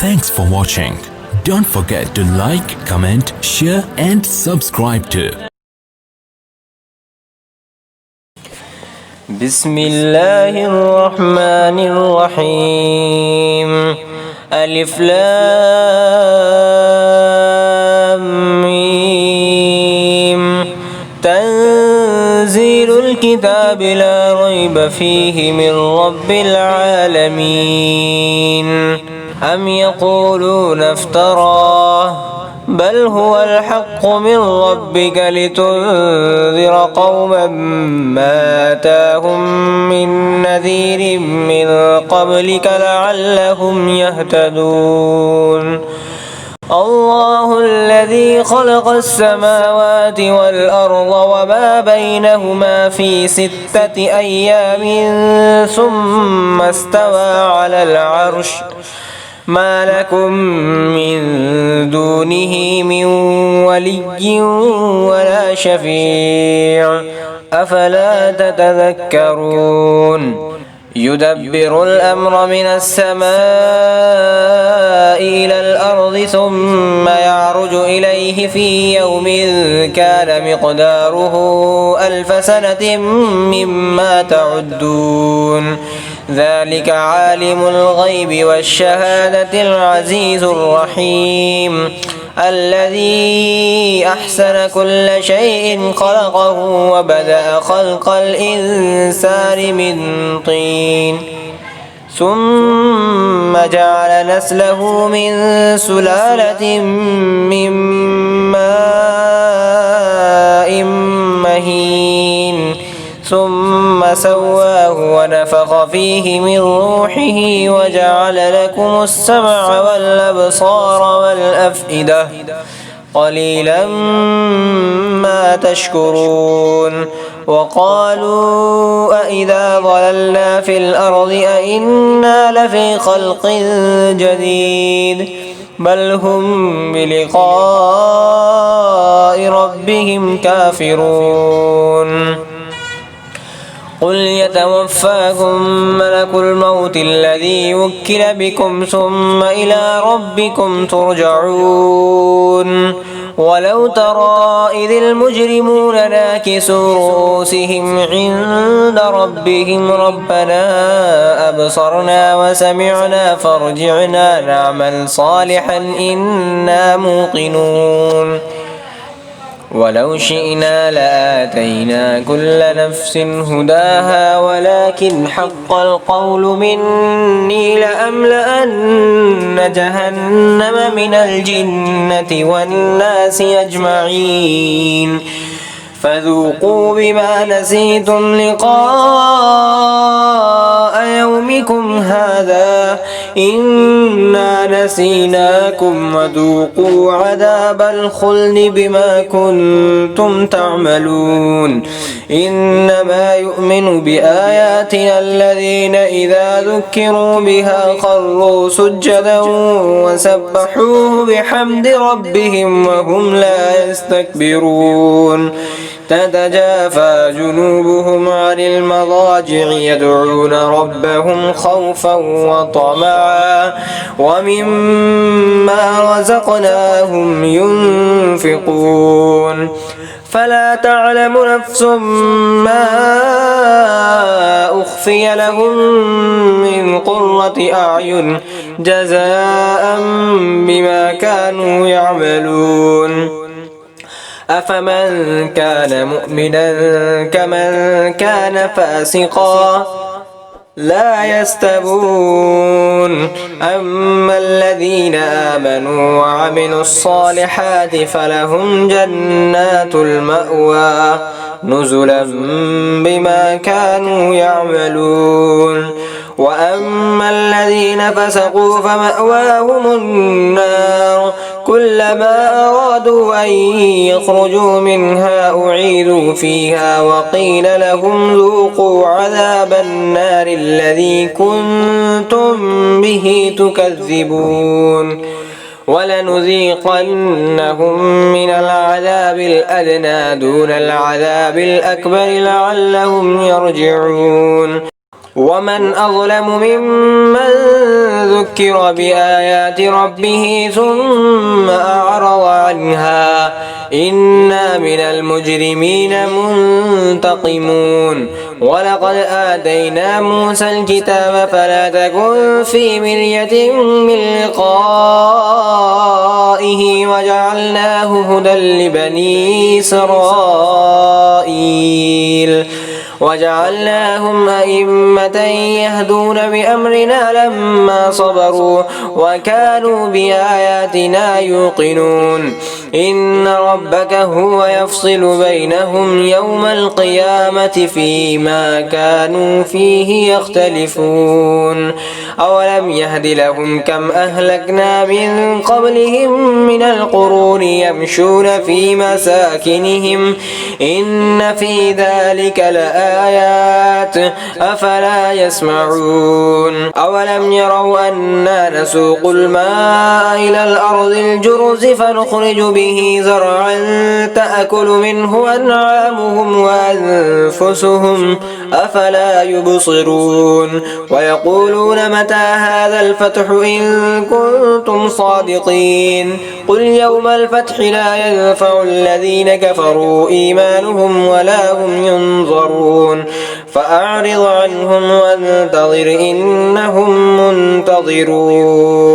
Thanks for watching. Don't forget to like, comment, share and subscribe to بسم الله الرحمن الرحيم ألف لام ميم تنزيل الكتاب لا ريب فيه من رب العالمين أم يقولون افتراه بل هو الحق من ربك لتنذر قوما ما آتاهم من نذير من قبلك لعلهم يهتدون الله الذي خلق السماوات والأرض وما بينهما في 6 أيام ثم استوى على العرش ما لكم من دونه من ولي ولا شفيع أفلا تتذكرون يدبر الأمر من السماء إلى الأرض ثم يعرج إليه في يوم كان مقداره 1000 سنة مما تعدون ذلك عالم الغيب والشهادة العزيز الرحيم الذي أحسن كل شيء خلقه وبدأ خلق الإنسان من طين ثم جعل نسله من سلالة من ماء مهين ثم سواه ونفخ فيه من روحه وجعل لكم السمع والأبصار والأفئدة قليلا ما تشكرون وقالوا أإذا ضللنا في الأرض أإنا لفي خلق جديد بل هم بلقاء ربهم كافرون قل يتوفاكم ملك الموت الذي وكل بكم ثم إلى ربكم ترجعون ولو ترى إذ المجرمون ناكسوا رؤوسهم عند ربهم ربنا أبصرنا وسمعنا فارجعنا نعمل صالحا إنا موقنون ولو شئنا لآتينا كل نفس هداها ولكن حق القول مني لأملأن جهنم من الجنة والناس أجمعين فذوقوا بما نسيتم لقاء يومكم هذا إنا نسيناكم وذوقوا عذاب الخلد بما كنتم تعملون إنما يؤمن بآياتنا الذين إذا ذكروا بها خروا سجدا وسبحوه بحمد ربهم وهم لا يستكبرون تتجافى جنوبهم عن المضاجع يدعون ربهم خوفا وطمعا ومما رزقناهم ينفقون فلا تعلم نفس ما أخفي لهم من قرة أعين جزاء بما كانوا يعملون أفمن كان مؤمنا كمن كان فاسقا لا يستوون أما الذين آمنوا وعملوا الصالحات فلهم جنات المأوى نزلا بما كانوا يعملون وأما الذين فسقوا فمأواهم النار كلما أرادوا أن يخرجوا منها أعيدوا فيها وقيل لهم ذوقوا عذاب النار الذي كنتم به تكذبون ولنذيقنهم من العذاب الأدنى دون العذاب الأكبر لعلهم يرجعون ومن أظلم ممن ذكر بآيات ربه ثم أعرض عنها إنا من المجرمين منتقمون ولقد آتينا موسى الكتاب فلا تكن في مرية من لقائه وجعلناه هدى لبني إسرائيل وجعلناهم أئمة يهدون بأمرنا لما صبروا وكانوا بآياتنا يوقنون إن ربك هو يفصل بينهم يوم القيامة فيما كانوا فيه يختلفون أولم يهد لهم كم أهلكنا من قبلهم من القرون يمشون في مساكنهم إن في ذلك لآيات أفلا يسمعون أولم يروا أنا نسوق الماء إلى الأرض الجرز فنخرج به زرعا تأكل منه أنعامهم وأنفسهم أفلا يبصرون ويقولون متى هذا الفتح إن كنتم صادقين قل يوم الفتح لا ينفع الذين كفروا إيمانهم ولا هم ينظرون فأعرض عنهم وانتظر إنهم منتظرون